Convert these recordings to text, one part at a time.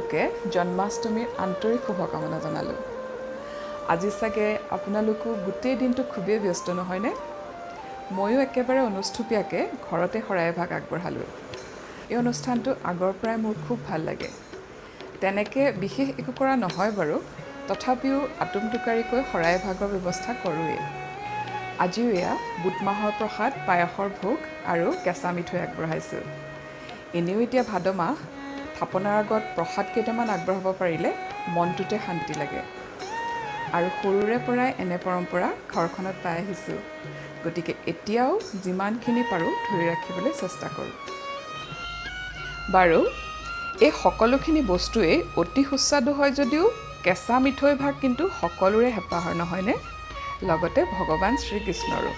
সকলোকে জন্মাষ্টমীৰ আন্তৰিক শুভকামনা জনালোঁ। আজি চাগে আপোনালোকো গোটেই দিনটো খুবেই ব্যস্ত নহয়নে? ময়ো একেবাৰে অনুষ্ঠুপীয়াকৈ ঘৰতে শৰাই এভাগ আগবঢ়ালোঁ। এই অনুষ্ঠানটো আগৰ পৰাই মোৰ খুব ভাল লাগে। তেনেকৈ বিশেষ একো কৰা নহয় বাৰু, তথাপিও আটোমটোকাৰিকৈ শৰাই এভাগৰ ব্যৱস্থা কৰোঁৱেই। আজিও এয়া বুট মাহৰ প্ৰসাদ, পায়সৰ ভোগ আৰু কেঁচা মিঠৈ আগবঢ়াইছোঁ। এনেও এতিয়া ভাদ মাহ, থাপনাৰ আগত প্ৰসাদ কেইটামান আগবঢ়াব পাৰিলে মনটোতে শান্তি লাগে। আৰু সৰুৰে পৰাই এনে পৰম্পৰা ঘৰখনত পাই আহিছোঁ, গতিকে এতিয়াও যিমানখিনি পাৰোঁ ধৰি ৰাখিবলৈ চেষ্টা কৰোঁ। বাৰু, এই সকলোখিনি বস্তুৱেই অতি সুস্বাদু হয় যদিও কেঁচা মিঠৈ ভাগ কিন্তু সকলোৰে হেঁপাহৰ নহয়নে? লগতে ভগৱান শ্ৰীকৃষ্ণৰো।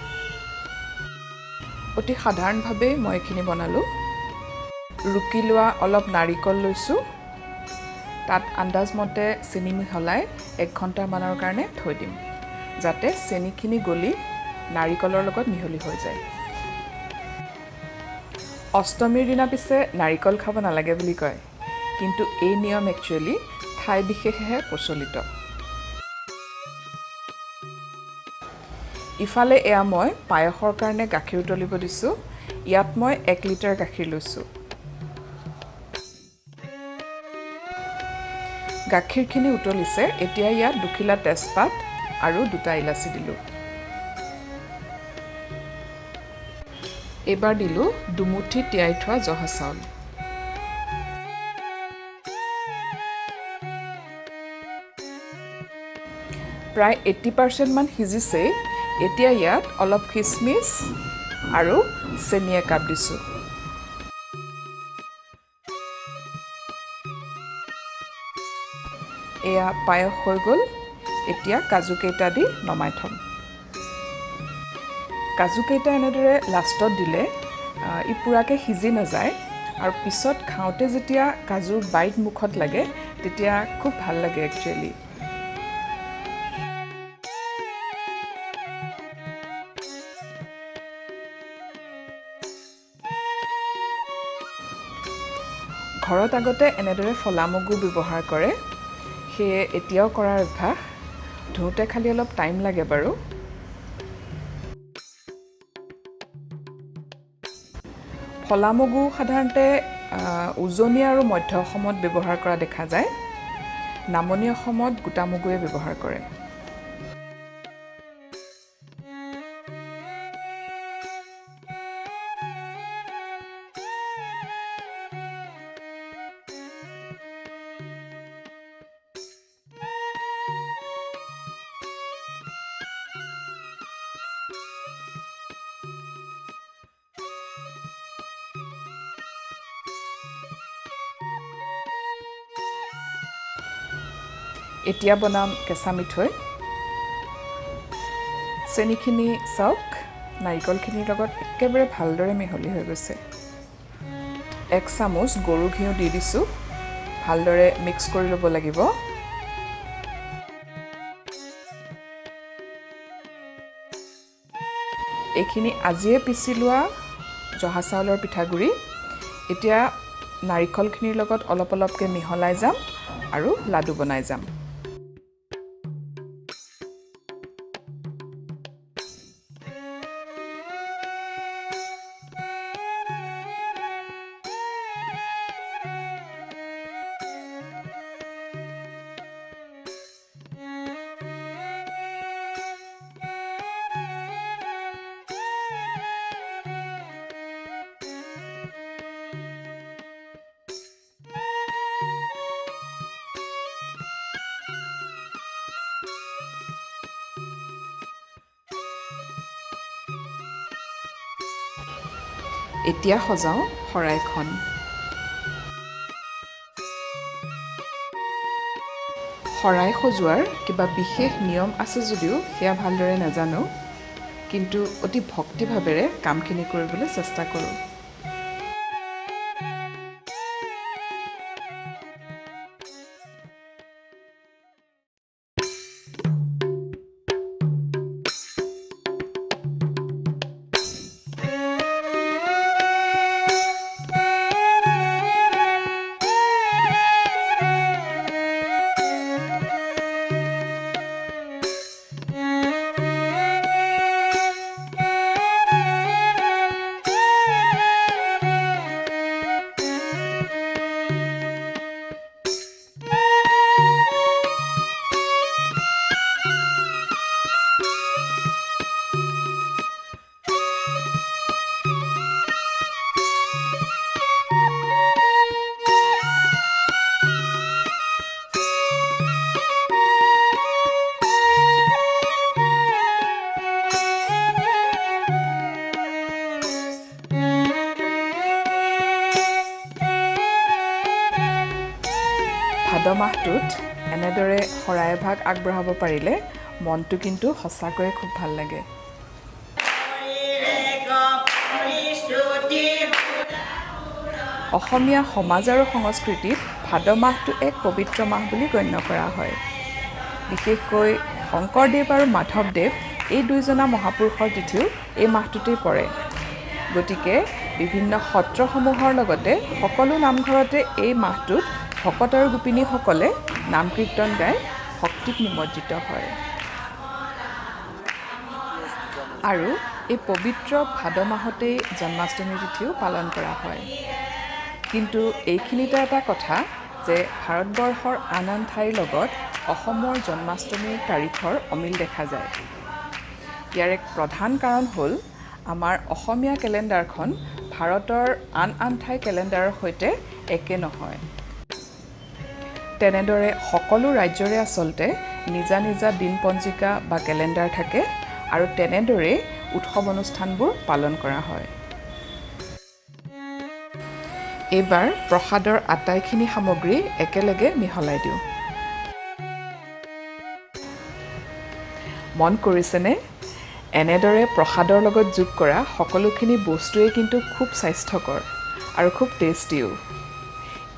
অতি সাধাৰণভাৱেই মই এইখিনি বনালোঁ। ৰুকি লোৱা অলপ নাৰিকল লৈছোঁ, তাত আন্দাজমতে চেনি মিহলাই 1 ঘণ্টামানৰ কাৰণে থৈ দিম, যাতে চেনিখিনি গলি নাৰিকলৰ লগত মিহলি হৈ যায়। অষ্টমীৰ দিনা পিছে নাৰিকল খাব নালাগে বুলি কয়, কিন্তু এই নিয়ম একচুৱেলি ঠাই বিশেষেহে প্ৰচলিত। ইফালে এয়া মই পায়সৰ কাৰণে গাখীৰ উতলিব দিছোঁ। ইয়াত মই 1 লিটাৰ গাখীৰ লৈছোঁ। গাখীৰখিনি উতলিছে, এতিয়া ইয়াত 2 খিলা তেজপাত আৰু 2টা ইলাচি দিলোঁ। এইবাৰ দিলোঁ দুমুঠি তিয়াই থোৱা জহা চাউল। প্ৰায় 80% মান সিজিছেই। এতিয়া ইয়াত অলপ খিচমিচ আৰু চেনি 1 কাপ দিছোঁ। এয়া পায়স হৈ গ'ল। এতিয়া কাজুকেইটা দি নমাই থ'ম। কাজুকেইটা এনেদৰে লাষ্টত দিলে ই পূৰাকৈ সিজি নাযায়, আৰু পিছত খাওঁতে যেতিয়া কাজুৰ বাইট মুখত লাগে তেতিয়া খুব ভাল লাগে একচুৱেলি। ঘৰত আগতে এনেদৰে ফলা মগু ব্যৱহাৰ কৰে, সেয়ে এতিয়াও কৰাৰ অভ্যাস। ধুওঁতে খালি অলপ টাইম লাগে বাৰু। ফলা মগু সাধাৰণতে উজনি আৰু মধ্য অসমত ব্যৱহাৰ কৰা দেখা যায়। নামনি অসমত গোটা মগুৱে ব্যৱহাৰ কৰে। এতিয়া বনাম কেঁচা মিঠৈ। চেনিখিনি চাওক, নাৰিকলখিনিৰ লগত একেবাৰে ভালদৰে মিহলি হৈ গৈছে। 1 চামুচ গৰু ঘিউ দি দিছোঁ। ভালদৰে মিক্স কৰি ল'ব লাগিব। এইখিনি আজিয়ে পিচি লোৱা জহা চাউলৰ পিঠাগুড়ি এতিয়া নাৰিকলখিনিৰ লগত অলপ অলপকৈ মিহলাই যাম আৰু লাডু বনাই যাম। এতিয়া সজাওঁ শৰাইখন। শৰাই সজোৱাৰ কিবা বিশেষ নিয়ম আছে যদিও সেয়া ভালদৰে নাজানো, কিন্তু অতি ভক্তিভাৱেৰে কামখিনি কৰিবলৈ চেষ্টা কৰোঁ। মাহটোত এনেদৰে শৰাই এভাগ আগবঢ়াব পাৰিলে মনটো কিন্তু সঁচাকৈয়ে খুব ভাল লাগে। অসমীয়া সমাজ আৰু সংস্কৃতিত ভাদ মাহটো এক পবিত্ৰ মাহ বুলি গণ্য কৰা হয়। বিশেষকৈ শংকৰদেৱ আৰু মাধৱদেৱ এই দুইজনা মহাপুৰুষৰ তিথিও এই মাহটোতেই পৰে। গতিকে বিভিন্ন সত্ৰসমূহৰ লগতে সকলো নামঘৰতে এই মাহটোত ভকত আৰু গোপিনীসকলে নাম কীৰ্তন গাই ভক্তিত নিমজ্জিত হয়। আৰু এই পবিত্ৰ ভাদ মাহতেই জন্মাষ্টমীৰ তিথিও পালন কৰা হয়। কিন্তু এইখিনিতে এটা কথা যে ভাৰতবৰ্ষৰ আন আন ঠাইৰ লগত অসমৰ জন্মাষ্টমীৰ তাৰিখৰ অমিল দেখা যায়। ইয়াৰ এক প্ৰধান কাৰণ হ'ল আমাৰ অসমীয়া কেলেণ্ডাৰখন ভাৰতৰ আন আন ঠাই কেলেণ্ডাৰৰ সৈতে একে নহয়। তেনেদৰে সকলো ৰাজ্যৰে আচলতে নিজা নিজা দিন পঞ্জিকা বা কেলেণ্ডাৰ থাকে আৰু তেনেদৰেই উৎসৱ অনুষ্ঠানবোৰ পালন কৰা হয়। এইবাৰ প্ৰসাদৰ আটাইখিনি সামগ্ৰী একেলগে মিহলাই দিওঁ। মন কৰিছেনে? এনেদৰে প্ৰসাদৰ লগত যোগ কৰা সকলোখিনি বস্তুৱেই কিন্তু খুব স্বাস্থ্যকৰ আৰু খুব টেষ্টিও।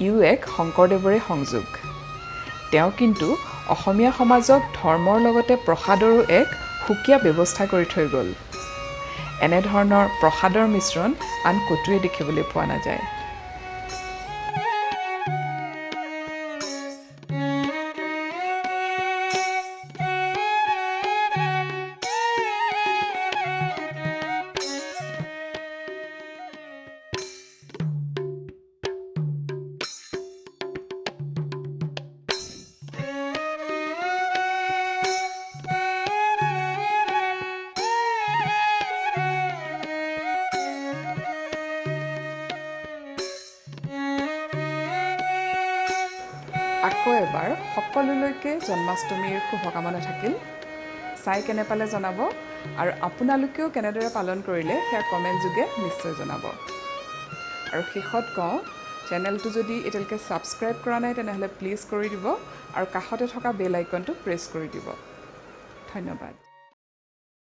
ইও এক শংকৰদেৱৰে সংযোগ। তেওঁ কিন্তু অসমীয়া সমাজক ধৰ্মৰ লগতে প্ৰসাদৰো এক সুকীয়া ব্যৱস্থা কৰি থৈ গ'ল। এনেধৰণৰ প্ৰসাদৰ মিশ্ৰণ আন ক'তোৱে দেখিবলৈ পোৱা নাযায়। আকৌ এবাৰ সকলোলৈকে জন্মাষ্টমীৰ শুভকামনা থাকিল। চাই কেনে পালে জনাব আৰু আপোনালোকেও কেনেদৰে পালন কৰিলে সেয়া কমেণ্ট যোগে নিশ্চয় জনাব। আৰু শেষত কওঁ, চেনেলটো যদি এতিয়ালৈকে ছাবস্ক্ৰাইব কৰা নাই তেনেহ'লে প্লিজ কৰি দিব আৰু কাষতে থকা বেল আইকনটো প্ৰেছ কৰি দিব। ধন্যবাদ।